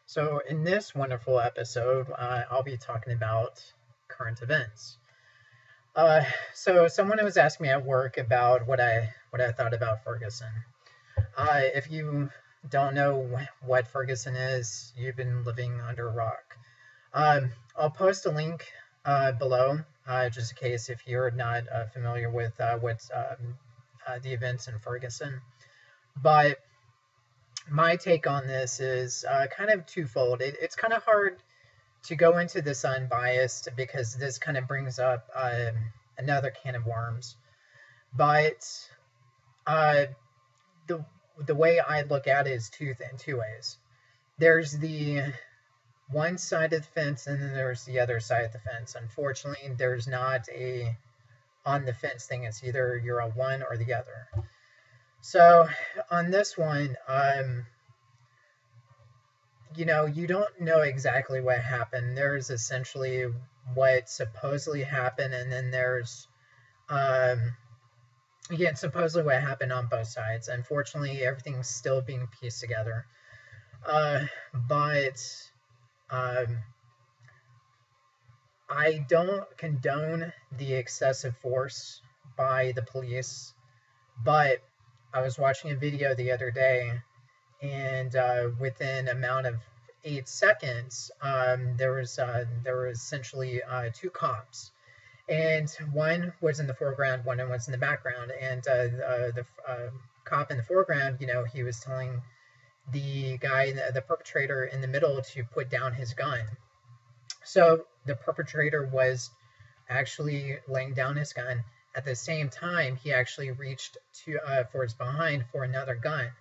So, in this wonderful episode, I'll be talking about current events. Uh, so, someone was asking me at work about what I thought about Ferguson. If you don't know what Ferguson is, you've been living under a rock. I'll post a link below, just in case if you're not familiar with what's the events in Ferguson. But my take on this is kind of twofold. It's kind of hard to go into this unbiased because this kind of brings up another can of worms. But uh, the the way I look at it is two ways. There's the one side of the fence, and then there's the other side of the fence. Unfortunately, there's not a on the fence thing. It's either you're a one or the other. So on this one, you don't know exactly what happened. There's essentially what supposedly happened, and then there's um, again supposedly what happened on both sides. Unfortunately, everything's still being pieced together. But um, I don't condone the excessive force by the police, but I was watching a video the other day, and within an amount of 8 seconds, there was essentially two cops, and one was in the foreground, one was in the background, and the cop in the foreground, he was telling the guy, the perpetrator in the middle, to put down his gun. So the perpetrator was actually laying down his gun. At the same time, he actually reached to for his behind for another gun.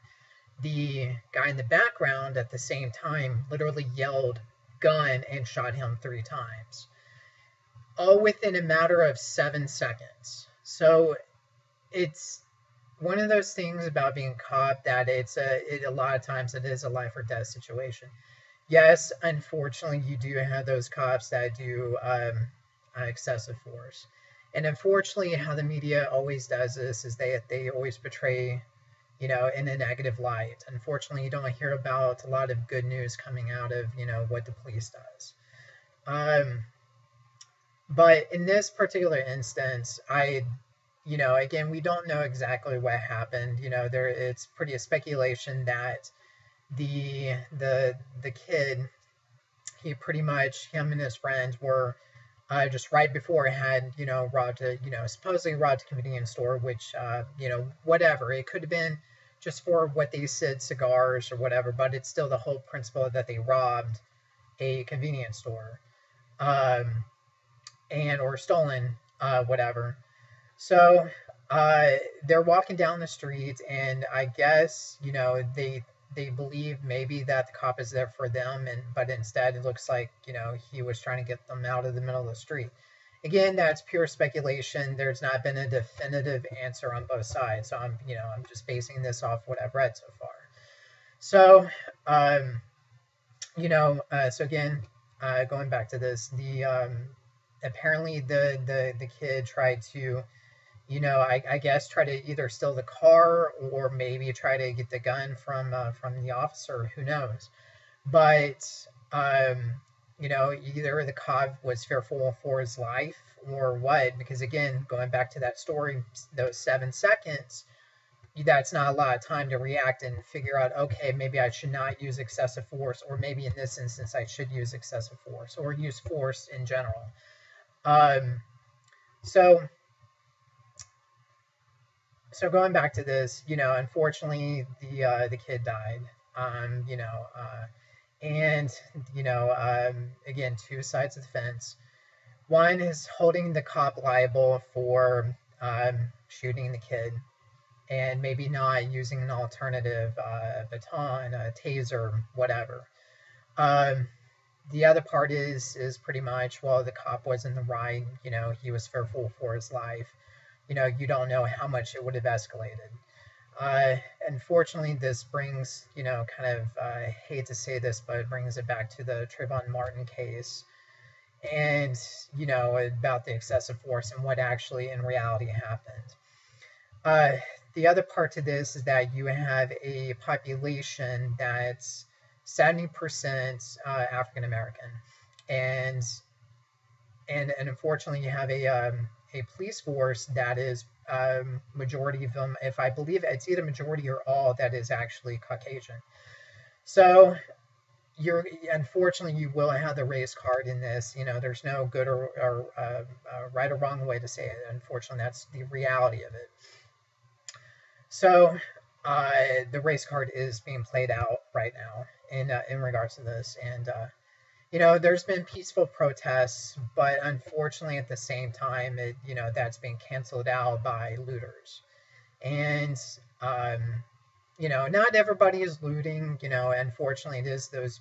The guy in the background at the same time literally yelled gun and shot him 3 times, all within a matter of 7 seconds. So it's one of those things about being caught that a lot of times it is a life or death situation. Yes, unfortunately, you do have those cops that do excessive force. And unfortunately, how the media always does this is they always portray, in a negative light. Unfortunately, you don't hear about a lot of good news coming out of, what the police does. But in this particular instance, again, we don't know exactly what happened. It's pretty a speculation that the kid, he pretty much, him and his friends were just right before had, robbed a, supposedly robbed a convenience store, which, whatever. It could have been just for what they said, cigars or whatever, but it's still the whole principle that they robbed a convenience store, um, and or stolen, whatever. So they're walking down the street, and I guess, they believe maybe that the cop is there for them, and but instead it looks like he was trying to get them out of the middle of the street. Again, that's pure speculation. There's not been a definitive answer on both sides, so I'm just basing this off what I've read so far. So so again, going back to this, the apparently the kid tried to, I guess try to either steal the car or maybe try to get the gun from the officer. Who knows? But either the cop was fearful for his life or what. Because again, going back to that story, those 7 seconds, that's not a lot of time to react and figure out, okay, maybe I should not use excessive force, or maybe in this instance I should use excessive force or use force in general. Um, so so going back to this, unfortunately, the kid died. And again, two sides of the fence. One is holding the cop liable for shooting the kid, and maybe not using an alternative baton, a taser, whatever. The other part is pretty much, well, the cop was in the right. He was fearful for his life. You don't know how much it would have escalated. Unfortunately, this brings, kind of, I hate to say this, but it brings it back to the Trayvon Martin case, and, about the excessive force and what actually in reality happened. The other part to this is that you have a population that's 70% African American, and and unfortunately you have a police force that is majority of them, if I believe it's either majority or all, that is actually Caucasian. So you're unfortunately you will have the race card in this. There's no good or right or wrong way to say it. Unfortunately, that's the reality of it. So the race card is being played out right now in regards to this, and there's been peaceful protests, but unfortunately at the same time, that's being canceled out by looters. And not everybody is looting. Unfortunately, it is those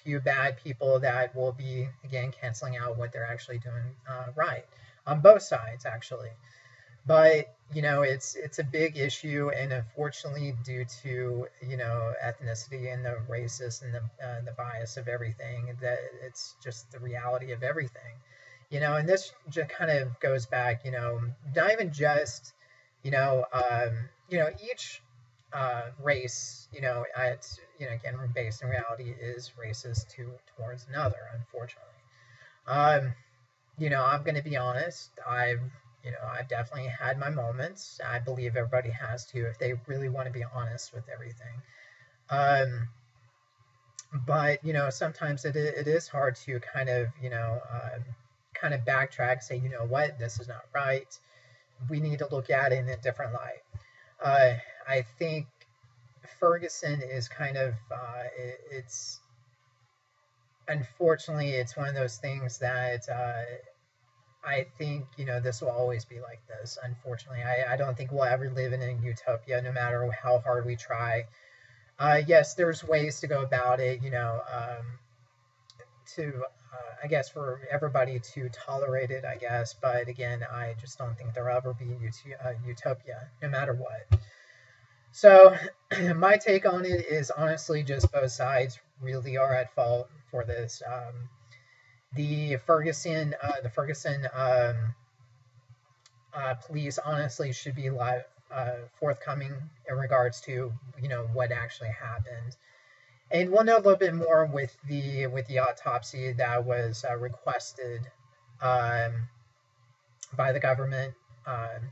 few bad people that will be, again, canceling out what they're actually doing right on both sides, actually. But it's a big issue, and unfortunately, due to ethnicity and the racist and the bias of everything, that it's just the reality of everything. And this just kind of goes back. Not even just each race, it's again based in reality is racist towards another, unfortunately. I'm going to be honest. I've definitely had my moments. I believe everybody has to if they really want to be honest with everything. But sometimes it is hard to kind of kind of backtrack, say, what, this is not right. We need to look at it in a different light. I think Ferguson is kind of it's unfortunately it's one of those things that I think this will always be like this. Unfortunately, I don't think we'll ever live in a utopia, no matter how hard we try. Yes, there's ways to go about it, to I guess for everybody to tolerate it, I guess. But again, I just don't think there'll ever be utopia, no matter what. So my take on it is honestly just both sides really are at fault for this. The Ferguson police honestly should be forthcoming in regards to what actually happened, and we'll know a little bit more with the autopsy that was requested by the government.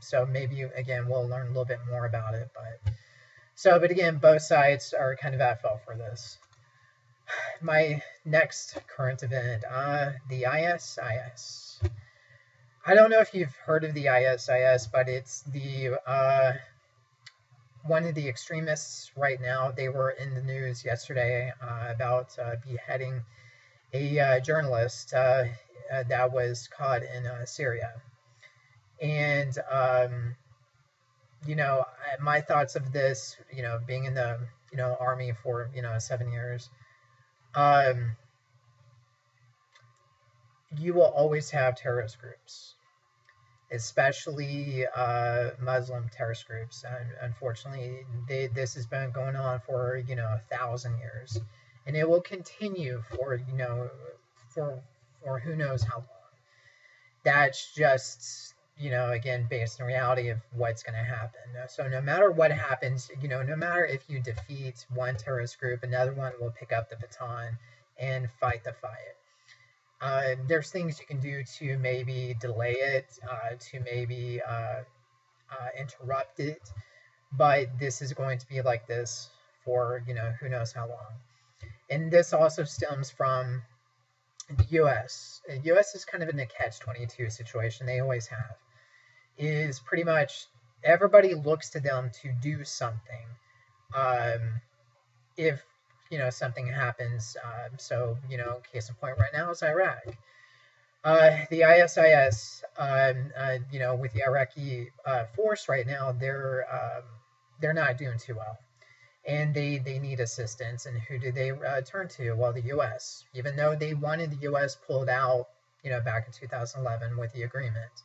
So maybe again we'll learn a little bit more about it, but again, both sides are kind of at fault for this. My next current event, the ISIS. I don't know if you've heard of the ISIS, but it's the one of the extremists right now. They were in the news yesterday about beheading a journalist that was caught in Syria. And my thoughts of this, being in the army for 7 years. You will always have terrorist groups, especially Muslim terrorist groups. And unfortunately, this has been going on for 1,000 years, and it will continue for for who knows how long. That's just again based on reality of what's going to happen. So no matter what happens, no matter if you defeat one terrorist group, another one will pick up the baton and fight the fight. There's things you can do to maybe delay it, to maybe interrupt it, but this is going to be like this for who knows how long. And this also stems from the U.S. The U.S. is kind of in a catch-22 situation. They always have. Is pretty much everybody looks to them to do something if something happens. So case in point right now is Iraq. The ISIS, with the Iraqi force right now, they're not doing too well, and they need assistance. And who do they turn to? Well, the U.S. Even though they wanted the U.S. pulled out, back in 2011 with the agreement.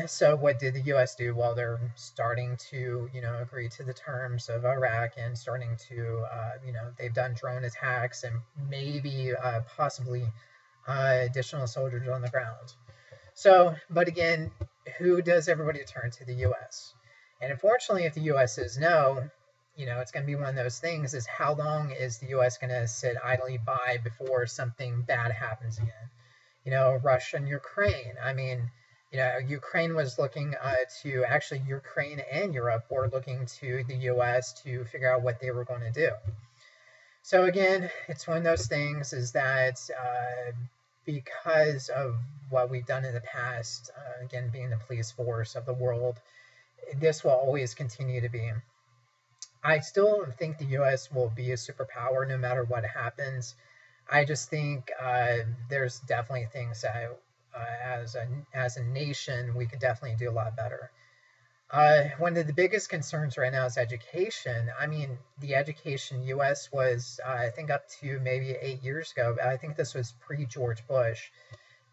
So what did the U.S. do? Well, they're starting to, agree to the terms of Iraq and starting to, they've done drone attacks and maybe possibly additional soldiers on the ground. So, but again, who does everybody turn to? The U.S. And unfortunately, if the U.S. says no, it's going to be one of those things, is how long is the U.S. going to sit idly by before something bad happens again? Russia and Ukraine. I mean, Ukraine was looking to, actually, Ukraine and Europe were looking to the U.S. to figure out what they were going to do. So again, it's one of those things, is that because of what we've done in the past, again, being the police force of the world, this will always continue to be. I still think the U.S. will be a superpower no matter what happens. I just think there's definitely things that, as a nation, we could definitely do a lot better. One of the biggest concerns right now is education. I mean, the education U.S. was, I think, up to maybe 8 years ago. I think this was pre-George Bush.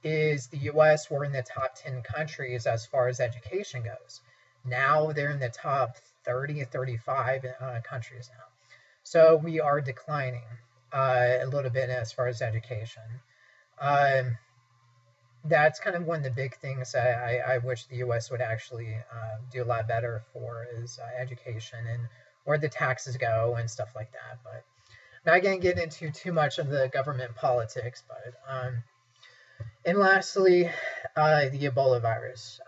Is the U.S. were in the top 10 countries as far as education goes. Now they're in the top 30, 35 countries now. So we are declining a little bit as far as education. That's kind of one of the big things I wish the U.S. would actually do a lot better for, is education and where the taxes go and stuff like that. But I'm not going to get into too much of the government politics. But and lastly, the Ebola virus.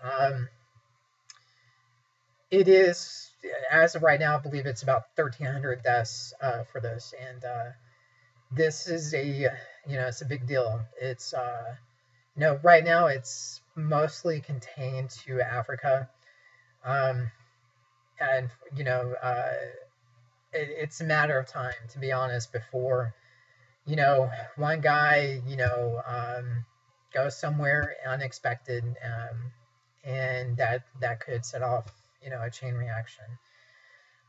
It is, as of right now, I believe it's about 1,300 deaths for this, and this is it's a big deal. It's right now it's mostly contained to Africa, and it's a matter of time, to be honest, before one guy goes somewhere unexpected, and that could set off a chain reaction.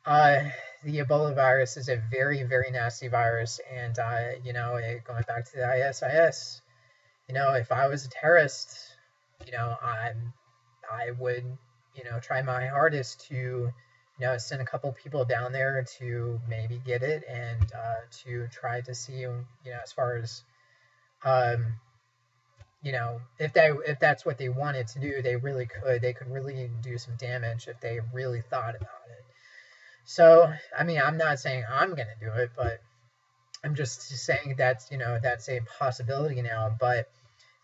The Ebola virus is a very, very nasty virus, and going back to the ISIS, if I was a terrorist, I would try my hardest to send a couple people down there to maybe get it, and to try to see as far as if that's what they wanted to do, they could really do some damage if they really thought about it. So, I mean, I'm not saying I'm going to do it, but I'm just saying that's a possibility now. But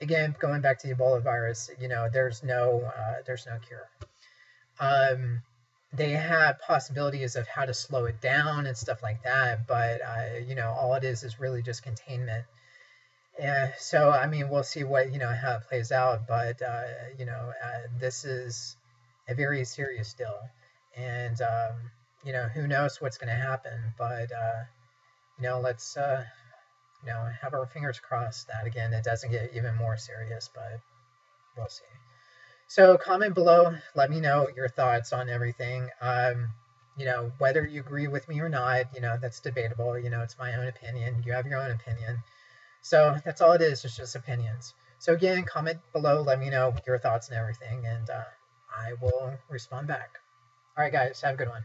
again, going back to the Ebola virus, there's no cure. They have possibilities of how to slow it down and stuff like that, but all it is really just containment. So I mean, we'll see what how it plays out, but this is a very serious deal, and who knows what's going to happen, but let's have our fingers crossed that again it doesn't get even more serious, but we'll see. So comment below, let me know your thoughts on everything. Whether you agree with me or not, that's debatable. It's my own opinion. You have your own opinion. So that's all it is. It's just opinions. So again, comment below, let me know your thoughts and everything, and I will respond back. All right, guys, have a good one.